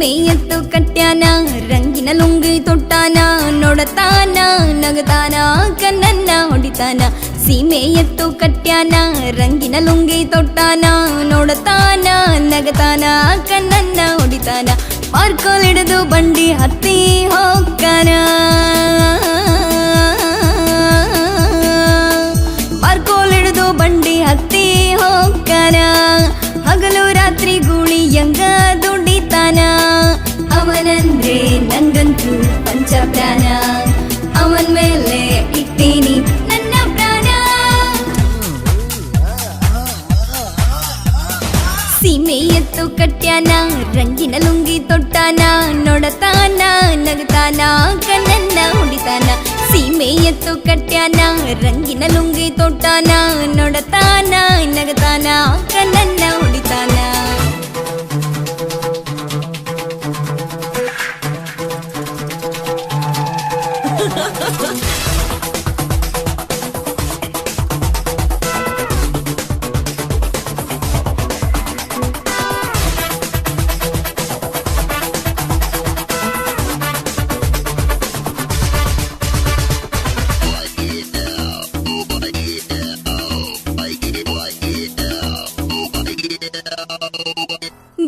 ಸೀಮೆ ಎತ್ತು ಕಟ್ಯಾನ ರಂಗಿನ ಲುಂಗಿ ತೊಟ್ಟಾನ ನೋಡತಾನ ನಗತಾನ ಕಣ್ಣನ್ನ ಹೊಡಿತಾನ ಸೀಮೆ ಎತ್ತು ಕಟ್ಯಾನ ರಂಗಿನ ಲುಂಗಿ ತೊಟ್ಟಾನ ನೋಡತಾನ ನಗತಾನ ಕಣ್ಣನ್ನ ಹೊಡಿತಾನ ಮಾರ್ಕೋಲ್ ಹಿಡಿದು ಬಂಡಿ ಹತ್ತಿ ಹೋಗ್ತಾನ ಮಾರ್ಕೋಲ್ ಹಿಡಿದು ಬಂಡಿ ಹತ್ತಿ ಹೋಗ್ತಾನ ಹಗಲು ರಾತ್ರಿ ಗೂಳಿಯಂಗ ದುಡಿತಾನ ಅವನಂದ್ರೆ ನಂಗಂತೂ ಪಂಚಪ್ರಾಣ ಅವನ್ ಮೇಲೆ ಇಟ್ಟೀನಿ ನನ್ನ ಪ್ರಾಣ ಸೀಮೆ ಎತ್ತು ಕಟ್ಯಾನ ರಂಗಿನ ಲುಂಗಿ ತೊಟ್ಟಾನ ನೋಡತಾನ ನಗತಾನ ಕಣ್ಣನ್ನ ಹೊಡಿತಾನ ಸೀಮೆ ಎತ್ತು ಕಟ್ಯಾನ ರಂಗಿನ ಲುಂಗಿ ತೊಟ್ಟಾನ ನೋಡತಾನ ನಗತಾನ ಕಣ್ಣನ್ನ ಹೊಡಿತಾನ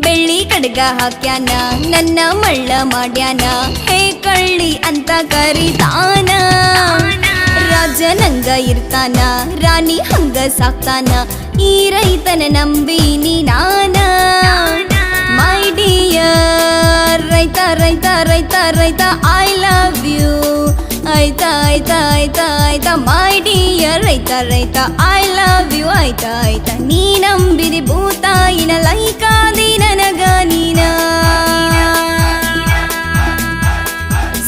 ಬೆಳ್ಳಿ ಕಡ್ಗ ಹಾಕ್ಯಾನ ನನ್ನ ಮಳ್ಳ ಮಾಡ್ಯಾನ ಹೇ ಕಳ್ಳಿ ಅಂತ ಕರಿತಾನ ರಾಜನಂಗ ಇರ್ತಾನ ರಾಣಿ ಹಂಗ ಸಾಕ್ತಾನ ಈ ರೈತನ ನಂಬಿನಿ ನಾನ ಮೈ ಡಿಯರ್ ರೈತ ರೈತ ರೈತ ರೈತ ಐ ಲವ್ ಯು ಆಯ್ತಾ ಆಯ್ತಾ ಆಯ್ತಾ ಆಯ್ತಾ ಮೈ ಡಿಯರ್ ರೈತ ರೈತ ಐ ಲವ್ ಯು ಆಯ್ತಾ ಆಯ್ತಾ ನೀ ನಂಬಿದಿ ಭೂತಾಯಿನ ಲೈಕಾದಿ ನನಗ ನೀನ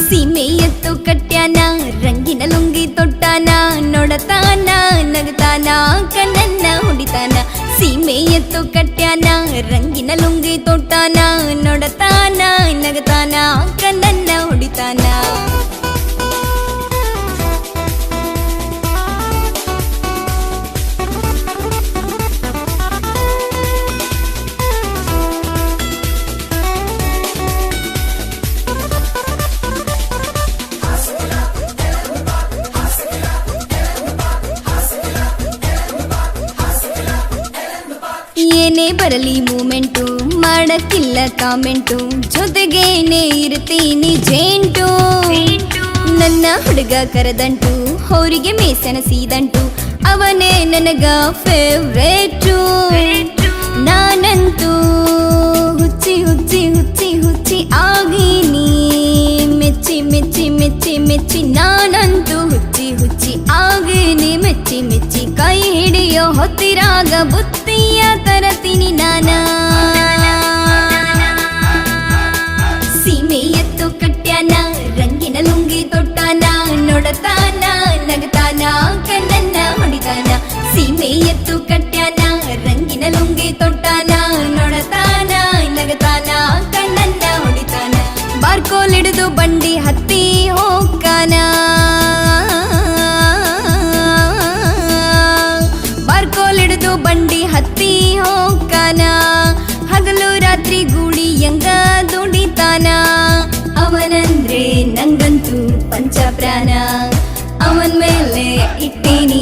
ಸೀಮೆ ಎತ್ತು ಕಟ್ಯಾನ ರಂಗಿನ ಲುಂಗಿ ತೊಟ್ಟಾನ ನೋಡತಾನ ನಗತಾನ ಕಣ್ಣನ್ನ ಹೊಡಿತಾನ ಸೀಮೆ ಎತ್ತು ಕಟ್ಯಾನ ರಂಗಿನ ಲುಂಗಿ ತೊಟ್ಟಾನ ನೋಡತಾನ ನಗತಾನ ಕಣ್ಣನ್ನ ಹೊಡಿತಾನ ಏನೇ ಬರಲಿ ಮೂಮೆಂಟು ಮಾಡಕ್ಕಿಲ್ಲ ಕಾಮೆಂಟು ಜೊತೆಗೇನೆ ಇರ್ತೀನಿ ಜೇಂಟು ನನ್ನ ಹುಡುಗ ಕರದಂಟು ಅವರಿಗೆ ಮೇಸನ ಸೀದಂಟು ಅವನೇ ನನಗ ಫೇವ್ರೇಟು ನಾನಂತೂ ಹುಚ್ಚಿ ಹುಚ್ಚಿ ಹುಚ್ಚಿ ಹುಚ್ಚಿ ಆಗೀನಿ ಮೆಚ್ಚಿ ಮೆಚ್ಚಿ ಮೆಚ್ಚಿ ಮೆಚ್ಚಿ ನಾನಂತೂ ಹುಚ್ಚಿ ಹುಚ್ಚಿ ಆಗೀನಿ ಮೆಚ್ಚಿ ಮೆಚ್ಚಿ ಕೈ ಹಿಡಿಯೋ ಹೊತ್ತಿರಾಗ ಬುತ್ತಿಯ ತರತೀನಿ ನಾನ ಸೀಮೆ ಎತ್ತು ಕಟ್ಯಾನ ರಂಗಿನ ಲುಂಗಿ ತೊಟ್ಟಾನ ನೋಡತಾನ ನಗತಾನ ಕಣ್ಣನ್ನ ಹೊಡಿತಾನ ಸೀಮೆ ಎತ್ತು ಕಟ್ಯಾನ ರಂಗಿನ ಲುಂಗಿ ತೊಟ್ಟಾನ ನೋಡತಾನ ನಗತಾನ ಕಣ್ಣನ್ನ ಹೊಡಿತಾನ ಬಾರ್ಕೋಲ್ ಹಿಡಿದು ಬಂಡಿ ಹತ್ತಿ ಹೋಗ್ತಾನ ಬಾರ್ಕೋಲ್ ಹಿಡಿದು ಬಂಡಿ ಹತ್ತಿ ಹೋಗ್ತಾನ ಹಗಲು ರಾತ್ರಿ ಗೂಳಿಯಂಗ ದುಡಿತಾನ ಅವನಂದ್ರೆ ನಂಗಂತೂ ಪಂಚಪ್ರಾಣ ಅವನ್ ಮೇಲೆ ಇಟ್ಟೀನಿ